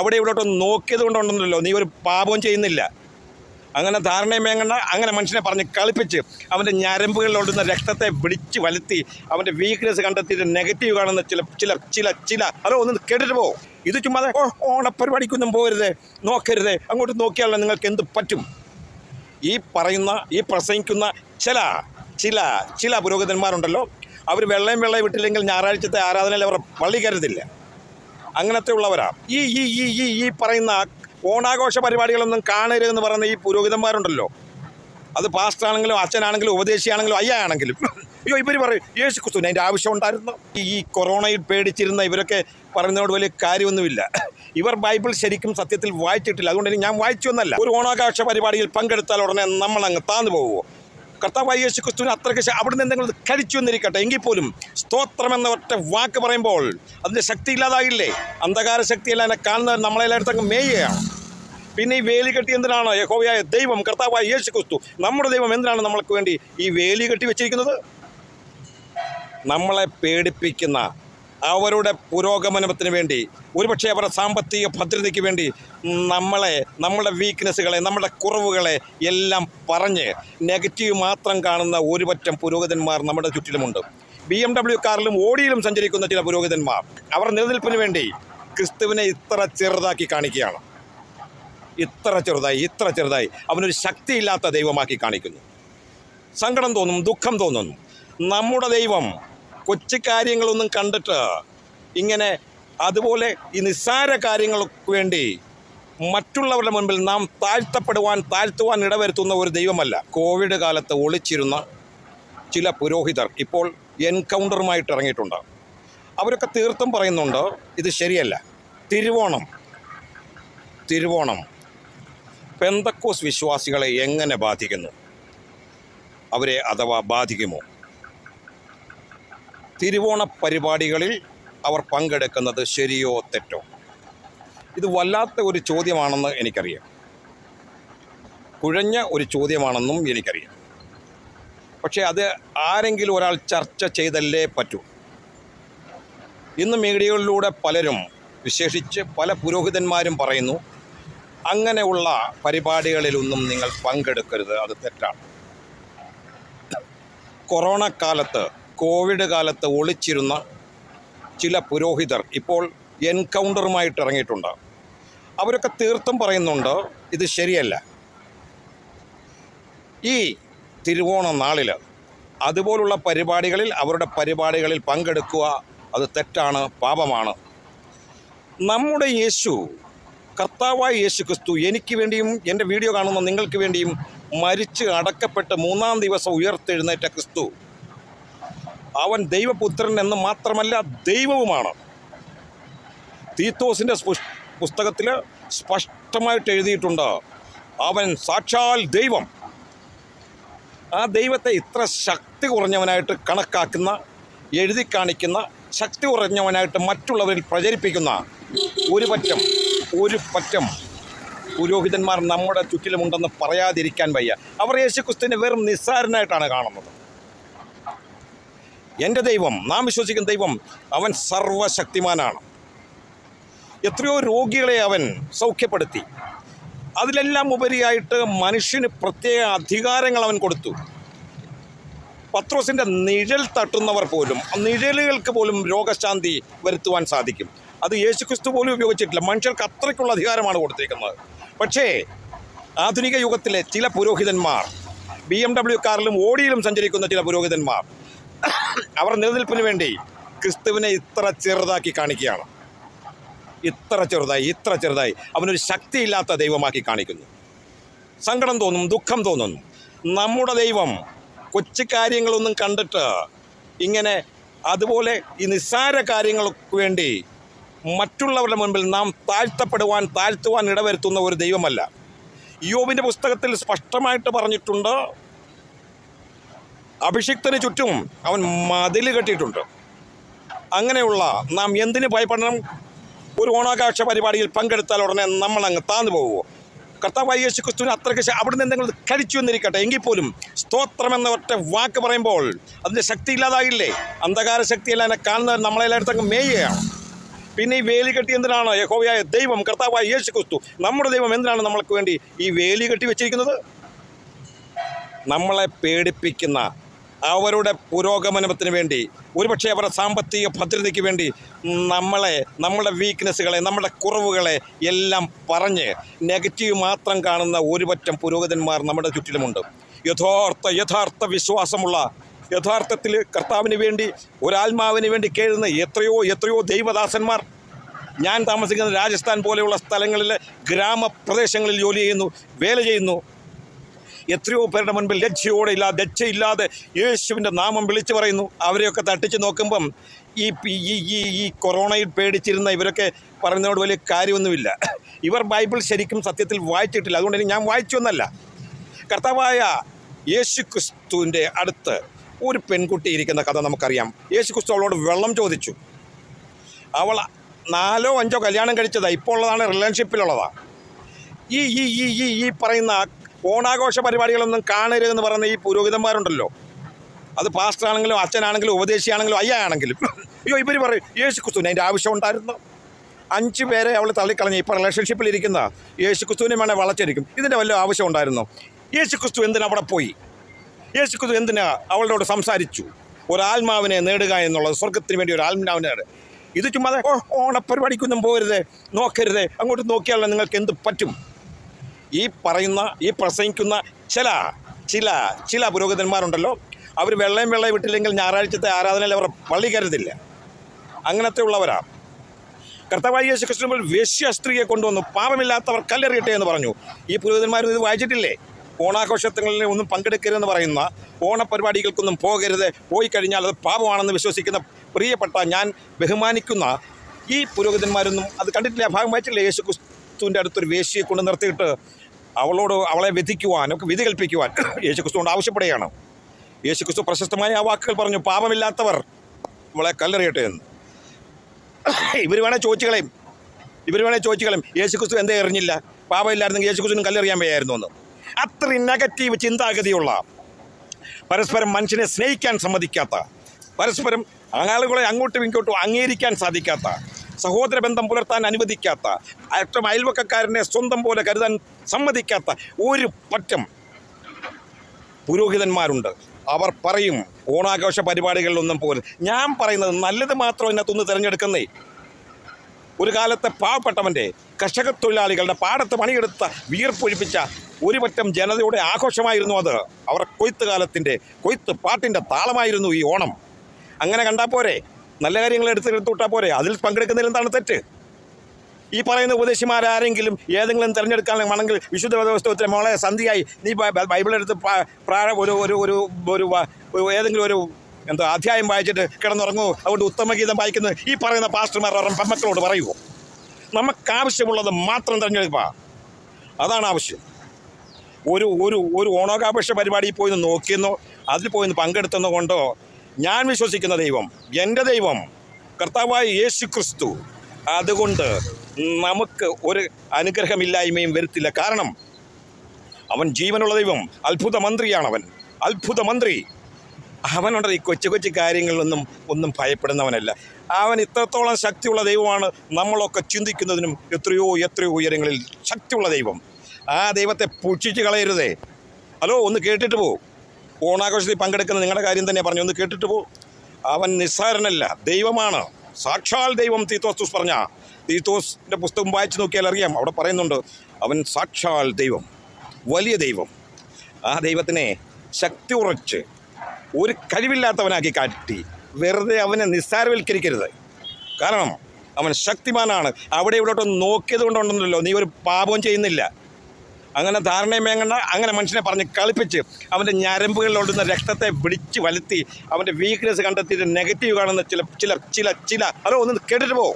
അവിടെ ഇവിടോട്ട് നോക്കിയത് കൊണ്ടുണ്ടല്ലോ നീ ഒരു പാപവും ചെയ്യുന്നില്ല. അങ്ങനെ ധാരണയും വേങ്ങണ്ട. അങ്ങനെ മനുഷ്യനെ പറഞ്ഞ് കളിപ്പിച്ച് അവൻ്റെ ഞരമ്പുകളിലോടുന്ന രക്തത്തെ പിടിച്ച് വലിത്തി അവൻ്റെ വീക്ക്നെസ് കണ്ടെത്തിയിട്ട് നെഗറ്റീവ് കാണുന്ന ചില ഹലോ ഒന്ന് കേട്ടിട്ട് പോകും. ഇത് ചുമ്മാതെ ഓണപ്പരിപാടിക്കൊന്നും പോകരുത്, നോക്കരുത്, അങ്ങോട്ട് നോക്കിയാലോ നിങ്ങൾക്ക് എന്ത് പറ്റും. ഈ പ്രസംഗിക്കുന്ന ചില പുരോഹിതന്മാരുണ്ടല്ലോ, അവർ വെള്ളയും വിട്ടില്ലെങ്കിൽ ഞായറാഴ്ചത്തെ ആരാധനയിൽ അവർ പള്ളി കരുതില്ല. അങ്ങനത്തെ ഉള്ളവരാ ഈ പറയുന്ന ഓണാഘോഷ പരിപാടികളൊന്നും കാണരുതെന്ന് പറയുന്ന ഈ പുരോഹിതന്മാരുണ്ടല്ലോ. അത് പാസ്റ്ററാണെങ്കിലും അച്ഛനാണെങ്കിലും ഉപദേശിയാണെങ്കിലും അയ്യാണെങ്കിലും അയ്യോ ഇവർ പറയും യേശു ക്രിസ്തുവിന് അതിൻ്റെ ആവശ്യം ഉണ്ടായിരുന്നു. ഈ കൊറോണയിൽ പേടിച്ചിരുന്ന ഇവരൊക്കെ പറയുന്നതോട് വലിയ കാര്യമൊന്നുമില്ല. ഇവർ ബൈബിൾ ശരിക്കും സത്യത്തിൽ വായിച്ചിട്ടില്ല. അതുകൊണ്ട് ഞാൻ വായിച്ചൊന്നല്ല. ഒരു ഓണാഘോഷ പരിപാടിയിൽ പങ്കെടുത്താൽ ഉടനെ നമ്മളങ്ങ് താന്നു പോകുമോ? കർത്താവായ യേശു ക്രിസ്തുവിന് അത്രയ്ക്ക് അവിടുന്ന് എന്തെങ്കിലും കഴിച്ചു എന്നിരിക്കട്ടെ, എങ്കിൽ പോലും സ്തോത്രം എന്ന ഒറ്റ വാക്ക് പറയുമ്പോൾ അതിൻ്റെ ശക്തി ഇല്ലാതാകില്ലേ? അന്ധകാര ശക്തിയല്ല എന്നെ കാണുന്നവർ നമ്മളെല്ലായിടത്തും അങ്ങ് മേയുകയാണ്. പിന്നെ ഈ വേലി കെട്ടി എന്തിനാണ് യഹോവയായ ദൈവം കർത്താവായ യേശു ക്രിസ്തു നമ്മുടെ ദൈവം എന്തിനാണ് നമ്മൾക്ക് വേണ്ടി ഈ വേലി കെട്ടി വെച്ചിരിക്കുന്നത്? നമ്മളെ പേടിപ്പിക്കുന്ന അവരുടെ പുരോഗമനത്തിന് വേണ്ടി, ഒരുപക്ഷെ അവരുടെ സാമ്പത്തിക ഭദ്രതയ്ക്ക് വേണ്ടി നമ്മളുടെ വീക്ക്നെസ്സുകളെ, നമ്മുടെ കുറവുകളെ എല്ലാം പറഞ്ഞ് നെഗറ്റീവ് മാത്രം കാണുന്ന ഒരു പറ്റം പുരോഹിതന്മാർ നമ്മുടെ ചുറ്റിലുമുണ്ട്. BMW കാറിലും ഓടിയിലും സഞ്ചരിക്കുന്ന ചില പുരോഹിതന്മാർ അവർ നിലനിൽപ്പിന് വേണ്ടി ക്രിസ്തുവിനെ ഇത്ര ചെറുതാക്കി കാണിക്കുകയാണ്. ഇത്ര ചെറുതായി അവനൊരു ശക്തിയില്ലാത്ത ദൈവമാക്കി കാണിക്കുന്നു. സങ്കടം തോന്നും, ദുഃഖം തോന്നുന്നു. നമ്മുടെ ദൈവം കൊച്ചു കാര്യങ്ങളൊന്നും കണ്ടിട്ട് ഇങ്ങനെ അതുപോലെ ഈ നിസ്സാര കാര്യങ്ങൾക്ക് വേണ്ടി മറ്റുള്ളവരുടെ മുൻപിൽ നാം താഴ്ത്തുവാൻ ഇടവരുത്തുന്ന ഒരു ദൈവമല്ല. കോവിഡ് കാലത്ത് ഒളിച്ചിരുന്ന ചില പുരോഹിതർ ഇപ്പോൾ എൻകൗണ്ടറുമായിട്ട് ഇറങ്ങിയിട്ടുണ്ട്. അവരൊക്കെ തീർത്തും പറയുന്നുണ്ട് ഇത് ശരിയല്ല. തിരുവോണം പെന്തക്കോസ് വിശ്വാസികളെ എങ്ങനെ ബാധിക്കുന്നു? അവരെ അഥവാ ബാധിക്കുമോ? തിരുവോണ പരിപാടികളിൽ അവർ പങ്കെടുക്കുന്നത് ശരിയോ തെറ്റോ? ഇത് വല്ലാത്ത ഒരു ചോദ്യമാണെന്ന് എനിക്കറിയാം. കുഴഞ്ഞ ഒരു ചോദ്യമാണെന്നും എനിക്കറിയാം. പക്ഷേ അത് ആരെങ്കിലും ഒരാൾ ചർച്ച ചെയ്തല്ലേ പറ്റൂ. ഇന്ന് മീഡിയകളിലൂടെ പലരും, വിശേഷിച്ച് പല പുരോഹിതന്മാരും പറയുന്നു അങ്ങനെയുള്ള പരിപാടികളിലൊന്നും നിങ്ങൾ പങ്കെടുക്കരുത്, അത് തെറ്റാണ്. കൊറോണ കാലത്ത്, കോവിഡ് കാലത്ത് ഒളിച്ചിരുന്ന ചില പുരോഹിതർ ഇപ്പോൾ എൻകൗണ്ടറുമായിട്ട് ഇറങ്ങിയിട്ടുണ്ട്. അവരൊക്കെ തീർത്തും പറയുന്നുണ്ട് ഇത് ശരിയല്ല. ഈ തിരുവോണ നാളിൽ അതുപോലുള്ള പരിപാടികളിൽ, അവരുടെ പരിപാടികളിൽ പങ്കെടുക്കുക അത് തെറ്റാണ്, പാപമാണ്. നമ്മുടെ യേശു, കർത്താവായ യേശു ക്രിസ്തു എനിക്ക് വേണ്ടിയും എൻ്റെ വീഡിയോ കാണുന്ന നിങ്ങൾക്ക് വേണ്ടിയും മരിച്ച് അടക്കപ്പെട്ട് 3-ാം ദിവസം ഉയർത്തെഴുന്നേറ്റ ക്രിസ്തു, അവൻ ദൈവപുത്രൻ എന്ന് മാത്രമല്ല ദൈവവുമാണ്. തീത്തോസിൻ്റെ പുസ്തകത്തിൽ സ്പഷ്ടമായിട്ട് എഴുതിയിട്ടുണ്ട് അവൻ സാക്ഷാൽ ദൈവം. ആ ദൈവത്തെ ഇത്ര ശക്തി കുറഞ്ഞവനായിട്ട് കണക്കാക്കുന്ന, എഴുതി കാണിക്കുന്ന, ശക്തി കുറഞ്ഞവനായിട്ട് മറ്റുള്ളവരിൽ പ്രചരിപ്പിക്കുന്ന ഒരു പറ്റം പുരോഹിതന്മാർ നമ്മുടെ ചുറ്റിലുമുണ്ടെന്ന് പറയാതിരിക്കാൻ വയ്യ. അവർ യേശുക്രിസ്തുവിനെ വെറും നിസ്സാരനായിട്ടാണ് കാണുന്നത്. എൻ്റെ ദൈവം, നാം വിശ്വസിക്കുന്ന ദൈവം, അവൻ സർവശക്തിമാനാണ്. എത്രയോ രോഗികളെ അവൻ സൗഖ്യപ്പെടുത്തി. അതിലെല്ലാം ഉപരിയായിട്ട് മനുഷ്യന് പ്രത്യേക അധികാരങ്ങൾ അവൻ കൊടുത്തു. പത്രോസിൻ്റെ നിഴൽ തട്ടുന്നവർ പോലും, നിഴലുകൾക്ക് പോലും രോഗശാന്തി വരുത്തുവാൻ സാധിക്കും. അത് യേശുക്രിസ്തു പോലും ഉപയോഗിച്ചിട്ടില്ല. മനുഷ്യർക്ക് അത്രയ്ക്കുള്ള അധികാരമാണ് കൊടുത്തിരിക്കുന്നത്. പക്ഷേ ആധുനിക യുഗത്തിലെ ചില പുരോഹിതന്മാർ, BMW കാറിലും ഓടിയിലും സഞ്ചരിക്കുന്ന ചില പുരോഹിതന്മാർ, അവർ നിലനിൽപ്പിന് വേണ്ടി ക്രിസ്തുവിനെ ഇത്ര ചെറുതാക്കി കാണിക്കുകയാണ്. ഇത്ര ചെറുതായി അവനൊരു ശക്തിയില്ലാത്ത ദൈവമാക്കി കാണിക്കുന്നു. സങ്കടം തോന്നും, ദുഃഖം തോന്നുന്നു. നമ്മുടെ ദൈവം കൊച്ചു കാര്യങ്ങളൊന്നും കണ്ടിട്ട് ഇങ്ങനെ അതുപോലെ ഈ നിസ്സാര കാര്യങ്ങൾക്ക് വേണ്ടി മറ്റുള്ളവരുടെ മുൻപിൽ നാം താഴ്ത്തുവാൻ ഇടവരുത്തുന്ന ഒരു ദൈവമല്ല. യോബിൻ്റെ പുസ്തകത്തിൽ സ്പഷ്ടമായിട്ട് പറഞ്ഞിട്ടുണ്ട്, അഭിഷിക്തന് ചുറ്റും അവൻ മതിൽ കെട്ടിയിട്ടുണ്ട്. അങ്ങനെയുള്ള നാം എന്തിനു ഭയപ്പെടണം? ഒരു ഓണാഘോഷ പരിപാടിയിൽ പങ്കെടുത്താൽ ഉടനെ നമ്മളങ്ങ് താന്നു പോകുമോ? കർത്താവായ യേശു ക്രിസ്തുവിന് അത്രയ്ക്ക് അവിടുന്ന് എന്തെങ്കിലും കഴിച്ചു എന്നിരിക്കട്ടെ, എങ്കിൽ പോലും സ്തോത്രം എന്ന ഒറ്റ വാക്ക് പറയുമ്പോൾ അതിൻ്റെ ശക്തി ഇല്ലാതാകില്ലേ? അന്ധകാര ശക്തിയല്ല എന്നെ കാണുന്നവർ നമ്മളെല്ലായിടത്തും അങ്ങ് മേയുകയാണ്. പിന്നെ ഈ വേലി കെട്ടി എന്തിനാണ് യഹോവയായ ദൈവം കർത്താവായ യേശു ക്രിസ്തു നമ്മുടെ ദൈവം എന്തിനാണ് നമ്മൾക്ക് വേണ്ടി ഈ വേലി കെട്ടി വെച്ചിരിക്കുന്നത്? നമ്മളെ പേടിപ്പിക്കുന്ന അവരുടെ പുരോഗമനത്തിന് വേണ്ടി, ഒരുപക്ഷെ അവരുടെ സാമ്പത്തിക ഭദ്രതയ്ക്ക് വേണ്ടി നമ്മുടെ വീക്ക്നെസ്സുകളെ, നമ്മുടെ കുറവുകളെ എല്ലാം പറഞ്ഞ് നെഗറ്റീവ് മാത്രം കാണുന്ന ഒരുപറ്റം പുരോഹിതന്മാർ നമ്മുടെ ചുറ്റിലുമുണ്ട്. യഥാർത്ഥ വിശ്വാസമുള്ള, യഥാർത്ഥത്തിൽ കർത്താവിന് വേണ്ടി, ഒരാത്മാവിന് വേണ്ടി കേഴുന്ന എത്രയോ ദൈവദാസന്മാർ ഞാൻ താമസിക്കുന്ന രാജസ്ഥാൻ പോലെയുള്ള സ്ഥലങ്ങളിൽ, ഗ്രാമപ്രദേശങ്ങളിൽ ജോലി ചെയ്യുന്നു, വേല ചെയ്യുന്നു. എത്രയോ പേരുടെ മുൻപിൽ ലജ്ജയില്ലാതെ യേശുവിൻ്റെ നാമം വിളിച്ചു പറയുന്നു. അവരെയൊക്കെ തട്ടിച്ച് നോക്കുമ്പം ഈ കൊറോണയിൽ പേടിച്ചിരുന്ന ഇവരൊക്കെ പറയുന്നതോട് വലിയ കാര്യമൊന്നുമില്ല. ഇവർ ബൈബിൾ ശരിക്കും സത്യത്തിൽ വായിച്ചിട്ടില്ല. അതുകൊണ്ട് ഞാൻ വായിച്ചൊന്നല്ല. കർത്താവായ യേശു ക്രിസ്തുവിൻ്റെ അടുത്ത് ഒരു പെൺകുട്ടി ഇരിക്കുന്ന കഥ നമുക്കറിയാം. യേശു ക്രിസ്തു അവളോട് വെള്ളം ചോദിച്ചു. അവൾ 4 5 കല്യാണം കഴിച്ചതാണ്. ഇപ്പോൾ ഉള്ളതാണ്, റിലേഷൻഷിപ്പിലുള്ളതാണ്. ഈ പറയുന്ന ഓണാഘോഷ പരിപാടികളൊന്നും കാണരുതെന്ന് പറയുന്ന ഈ പുരോഹിതന്മാരുണ്ടല്ലോ, അത് പാസ്റ്ററാണെങ്കിലും അച്ഛനാണെങ്കിലും ഉപദേശിയാണെങ്കിലും അയ്യാണെങ്കിലും, ഇവർ പറയും യേശു ക്രിസ്തുവിന് അതിൻ്റെ ആവശ്യം ഉണ്ടായിരുന്നു. 5 പേരെ അവൾ തള്ളിക്കളഞ്ഞ് ഇപ്പോൾ റിലേഷൻഷിപ്പിലിരിക്കുന്ന യേശു ക്രിസ്തുവിനെ വേണേൽ വളച്ചരിക്കും. ഇതിൻ്റെ വല്ല ആവശ്യം ഉണ്ടായിരുന്നു? യേശു ക്രിസ്തു എന്തിനാ അവിടെ പോയി? യേശു ക്രിസ്തു എന്തിനാ അവളോട് സംസാരിച്ചു? ഒരാത്മാവിനെ നേടുക എന്നുള്ളത്, സ്വർഗത്തിന് വേണ്ടി ഒരു ആത്മാവിനെ നേടുക. ഇത് ചുമ്മാതെ ഓണപ്പരിപാടിക്കൊന്നും പോകരുത്, നോക്കരുത്, അങ്ങോട്ട് നോക്കിയാലോ നിങ്ങൾക്ക് എന്ത് പറ്റും? ഈ പ്രസംഗിക്കുന്ന ചില പുരോഹിതന്മാരുണ്ടല്ലോ, അവർ വെള്ളയും വിട്ടില്ലെങ്കിൽ ഞായറാഴ്ചത്തെ ആരാധനയിൽ അവർ പള്ളി കരുതില്ല. അങ്ങനത്തെ ഉള്ളവരാണ്. കർത്താവായ യേശു ക്രിസ്തു വേശ്യ സ്ത്രീയെ കൊണ്ടുവന്നു, പാപമില്ലാത്തവർ കല്ലെറിയട്ടെ എന്ന് പറഞ്ഞു. ഈ പുരോഹിതന്മാരും ഇത് വായിച്ചിട്ടില്ലേ? ഓണാഘോഷങ്ങളിൽ ഒന്നും പങ്കെടുക്കരുതെന്ന് പറയുന്ന, ഓണപരിപാടികൾക്കൊന്നും പോകരുത്, പോയി കഴിഞ്ഞാൽ അത് പാപമാണെന്ന് വിശ്വസിക്കുന്ന പ്രിയപ്പെട്ട, ഞാൻ ബഹുമാനിക്കുന്ന ഈ പുരോഹിതന്മാരൊന്നും അത് കണ്ടിട്ടില്ല, ഭാഗം വായിച്ചിട്ടില്ലേ? യേശു ക്രിസ്തുവിൻ്റെ അടുത്തൊരു വേശ്യയെ കൊണ്ട് നിർത്തിയിട്ട് അവളെ വിധിക്കുവാൻ, ഒക്കെ വിധി കൽപ്പിക്കുവാൻ യേശു ക്രിസ്തുവിനോട് ആവശ്യപ്പെടുകയാണ്. യേശു ക്രിസ്തു പ്രശസ്തമായ ആ വാക്കുകൾ പറഞ്ഞു, പാപമില്ലാത്തവർ അവളെ കല്ലെറിയട്ടെ എന്ന്. ഇവർ വേണേൽ ചോദിച്ചു കളയും യേശു ക്രിസ്തു എന്തേ എറിഞ്ഞില്ല? പാപമില്ലായിരുന്നെങ്കിൽ യേശു ക്രിസ്തുവിനും കല്ലെറിയാൻ വയ്യായിരുന്നു എന്ന്. അത്രയും നെഗറ്റീവ് ചിന്താഗതിയുള്ള, പരസ്പരം മനുഷ്യനെ സ്നേഹിക്കാൻ സമ്മതിക്കാത്ത, പരസ്പരം ആളുകളെ അങ്ങോട്ടും ഇങ്ങോട്ടും അംഗീകരിക്കാൻ സാധിക്കാത്ത, സഹോദര ബന്ധം പുലർത്താൻ അനുവദിക്കാത്ത, ഏറ്റവും അയൽവക്കക്കാരനെ സ്വന്തം പോലെ കരുതാൻ സമ്മതിക്കാത്ത ഒരു പറ്റം പുരോഹിതന്മാരുണ്ട്. അവർ പറയും ഓണാഘോഷ പരിപാടികളിലൊന്നും പോകരുത്. ഞാൻ പറയുന്നത് നല്ലത് മാത്രം ഇതിനകത്തൊന്ന് തിരഞ്ഞെടുക്കുന്നേ. ഒരു കാലത്തെ പാവപ്പെട്ടവൻ്റെ, കർഷകത്തൊഴിലാളികളുടെ പാടത്ത് പണിയെടുത്ത വീർപ്പൊഴിപ്പിച്ച ഒരു പറ്റം ജനതയുടെ ആഘോഷമായിരുന്നു അത്. അവർ കൊയ്ത്ത് പാട്ടിൻ്റെ താളമായിരുന്നു ഈ ഓണം. അങ്ങനെ കണ്ടാൽ പോരെ? നല്ല കാര്യങ്ങൾ എടുത്തുവിട്ടാൽ പോരെ? അതിൽ പങ്കെടുക്കുന്നതിൽ എന്താണ് തെറ്റ്? ഈ പറയുന്ന ഉപദേശിമാരാരെങ്കിലും ഏതെങ്കിലും തിരഞ്ഞെടുക്കാനാണെങ്കിൽ വിശുദ്ധ വേദപുസ്തകത്തിലെ മോളെ സന്ധിയായി നീ ബൈബിളെടുത്ത് ഏതെങ്കിലും ഒരു അധ്യായം വായിച്ചിട്ട് കിടന്നുറങ്ങൂ, അതുകൊണ്ട് ഉത്തമഗീതം വായിക്കുന്നത് ഈ പറയുന്ന പാസ്റ്റർമാർ പെമ്മക്കളോട് പറയുമോ? നമുക്കാവശ്യമുള്ളത് മാത്രം തിരഞ്ഞെടുക്കുക, അതാണ് ആവശ്യം. ഒരു ഓണാഘോഷ പരിപാടിയിൽ പോയി നോക്കിയെന്നോ അതിൽ പോയി പങ്കെടുത്തെന്നോ കൊണ്ടോ ഞാൻ വിശ്വസിക്കുന്ന ദൈവം, എൻ്റെ ദൈവം കർത്താവായ യേശു ക്രിസ്തു, അതുകൊണ്ട് നമുക്ക് ഒരു അനുഗ്രഹമില്ലായ്മയും വരുത്തില്ല. കാരണം അവൻ ജീവനുള്ള ദൈവം, അത്ഭുത മന്ത്രി. അവനുണ്ട് ഈ കൊച്ചു കാര്യങ്ങളിലൊന്നും ഭയപ്പെടുന്നവനല്ല. അവൻ ഇത്രത്തോളം ശക്തിയുള്ള ദൈവമാണ്. നമ്മളൊക്കെ ചിന്തിക്കുന്നതിനും എത്രയോ ഉയരങ്ങളിൽ ശക്തിയുള്ള ദൈവം. ആ ദൈവത്തെ പുച്ഛിച്ച് കളയരുതേ. ഹലോ, ഒന്ന് കേട്ടിട്ട് പോ. ഓണാഘോഷത്തിൽ പങ്കെടുക്കുന്ന നിങ്ങളുടെ കാര്യം തന്നെ പറഞ്ഞു, ഒന്ന് കേട്ടിട്ട് പോ. അവൻ നിസ്സാരനല്ല, ദൈവമാണ്, സാക്ഷാൽ ദൈവം. തീത്തോസ് പറഞ്ഞ തീത്തോസിൻ്റെ പുസ്തകം വായിച്ചു നോക്കിയാൽ അറിയാം, അവിടെ പറയുന്നുണ്ട് അവൻ സാക്ഷാൽ ദൈവം, വലിയ ദൈവം. ആ ദൈവത്തിനെ ശക്തി ഉറച്ച് ഒരു കഴിവില്ലാത്തവനാക്കി കാട്ടി വെറുതെ അവനെ നിസ്സാരവൽക്കരിക്കരുത്. കാരണം അവൻ ശക്തിമാനാണ്. അവിടെ ഇവിടോട്ടൊന്ന് നോക്കിയത് കൊണ്ടുണ്ടല്ലോ നീ ഒരു പാപവും ചെയ്യുന്നില്ല. അങ്ങനെ ധാരണയും വേങ്ങണ്ട, അങ്ങനെ മനുഷ്യനെ പറഞ്ഞ് കളിപ്പിച്ച് അവൻ്റെ ഞരമ്പുകളിലോടുന്ന രക്തത്തെ പിടിച്ച് വലിത്തി അവൻ്റെ വീക്ക്നെസ് കണ്ടെത്തിയിട്ട് നെഗറ്റീവ് കാണുന്ന ചില ഹലോ, ഒന്ന് കേട്ടിട്ട് പോ.